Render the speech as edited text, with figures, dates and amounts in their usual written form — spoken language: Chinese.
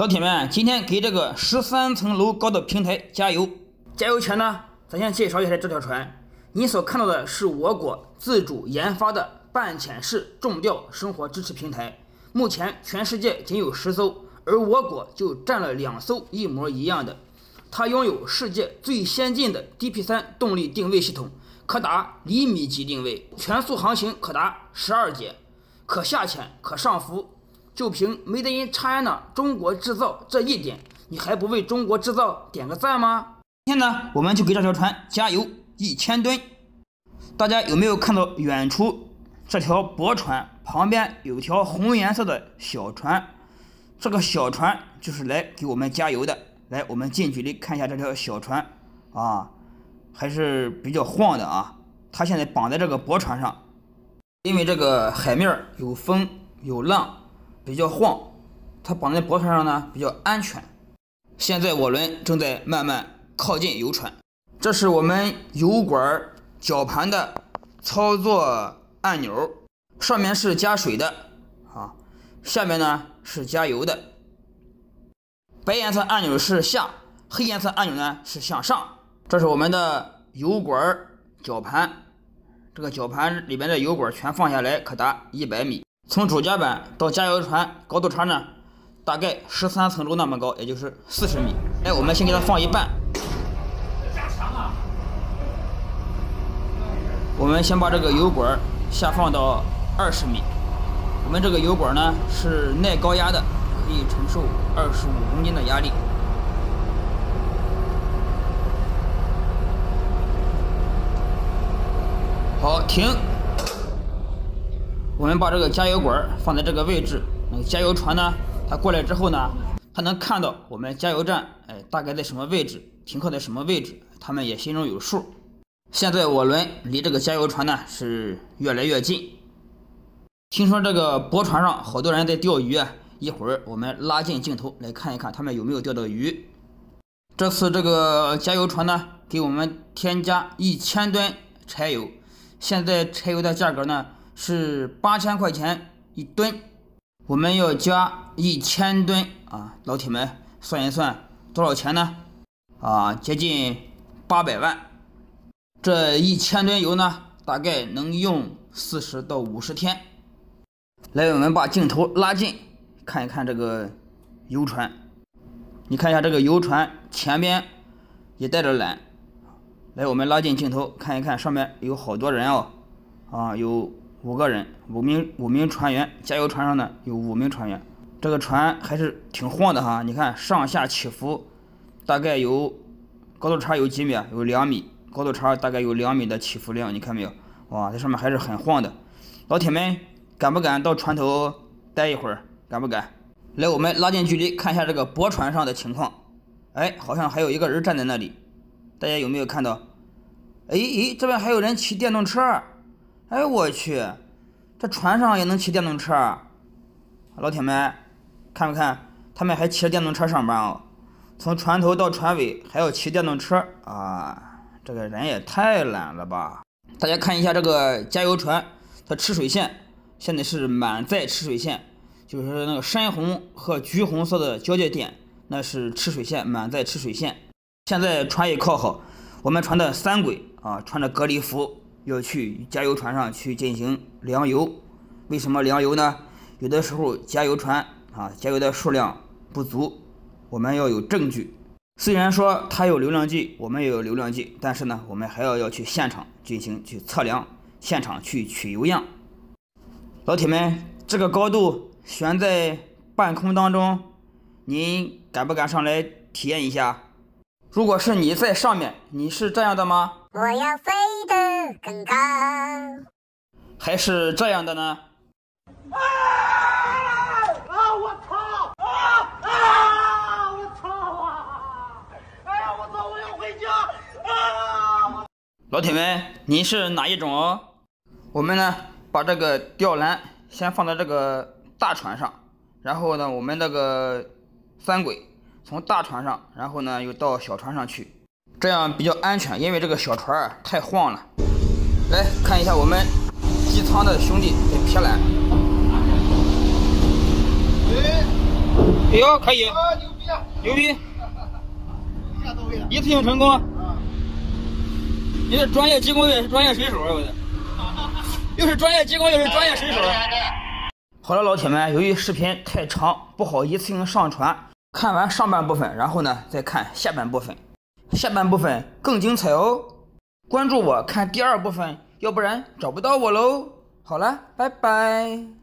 老铁们，今天给这个13层楼高的平台加油！加油前呢，咱先介绍一下这条船。你所看到的是我国自主研发的半潜式重吊生活支持平台。目前全世界仅有10艘，而我国就占了2艘一模一样的。它拥有世界最先进的 DP3 动力定位系统，可达厘米级定位，全速航行可达12节，可下潜，可上浮。就凭 Made in China 中国制造这一点，你还不为中国制造点个赞吗？今天呢，我们就给这条船加油1000吨。大家有没有看到远处这条驳船旁边有条红颜色的小船？这个小船就是来给我们加油的。来，我们近距离看一下这条小船啊，还是比较晃的啊。它现在绑在这个驳船上，因为这个海面有风有浪，比较晃，它绑在驳船上呢比较安全。现在涡轮正在慢慢靠近油船，这是我们油管绞盘的操作按钮，上面是加水的啊，下面呢是加油的。白颜色按钮是下，黑颜色按钮呢是向上。这是我们的油管绞盘，这个绞盘里面的油管全放下来可达100米。从主甲板到加油船高度差呢，大概13层楼那么高，也就是40米。哎，我们先给它放一半。我们先把这个油管下放到20米。我们这个油管呢是耐高压的，可以承受25公斤的压力。好，停。我们把这个加油管放在这个位置，加油船呢，它过来之后呢，它能看到我们加油站，大概在什么位置，停靠在什么位置，他们也心中有数。现在涡轮离这个加油船呢是越来越近。听说这个驳船上好多人在钓鱼啊，一会儿我们拉近镜头来看一看他们有没有钓到鱼。这次这个加油船呢，给我们添加1000吨柴油，现在柴油的价格呢是8000块钱1吨，我们要加1000吨啊！老铁们算一算多少钱呢？啊，接近800万。这1000吨油呢，大概能用40到50天。来，我们把镜头拉近，看一看这个油船。你看一下这个油船前边也带着缆。来，我们拉近镜头看一看，上面有好多人哦，啊，有5个人，5名船员。加油船上呢有5名船员。这个船还是挺晃的哈，你看上下起伏，大概有高度差有几米啊？有2米，高度差大概有2米的起伏量，你看没有？哇，这上面还是很晃的。老铁们敢不敢到船头待一会儿？敢不敢？来，我们拉近距离看一下这个驳船上的情况。哎，好像还有一个人站在那里，大家有没有看到？哎，这边还有人骑电动车。哎，我去，这船上也能骑电动车。老铁们看不看？他们还骑着电动车上班哦，从船头到船尾还要骑电动车啊！这个人也太懒了吧！大家看一下这个加油船，它吃水线现在是满载吃水线，就是那个深红和橘红色的交界点，那是吃水线，满载吃水线。现在船也靠好，我们船的3轨啊，穿着隔离服要去加油船上去进行量油。为什么量油呢？有的时候加油船啊，加油的数量不足，我们要有证据。虽然说它有流量计，我们也有流量计，但是呢，我们还要去现场进行去测量，现场去取油样。老铁们，这个高度悬在半空当中，您敢不敢上来体验一下？如果是你在上面，你是这样的吗？我要飞得更高。还是这样的呢？我操！我操啊！哎呀，我操！我要回家！老铁们，您是哪一种哦？我们呢，把这个吊篮先放在这个大船上，然后呢，我们那个3轨从大船上，然后呢又到小船上去，这样比较安全，因为这个小船太晃了。来看一下我们机舱的兄弟在撇缆。哎呦，可以。牛逼！一次性成功。你是专业技工，又是专业水手，我的，又是专业技工，又是专业水手。好了，老铁们，由于视频太长，不好一次性上传，看完上半部分，然后呢再看下半部分，下半部分更精彩哦。关注我看第二部分，要不然找不到我喽。好了，拜拜。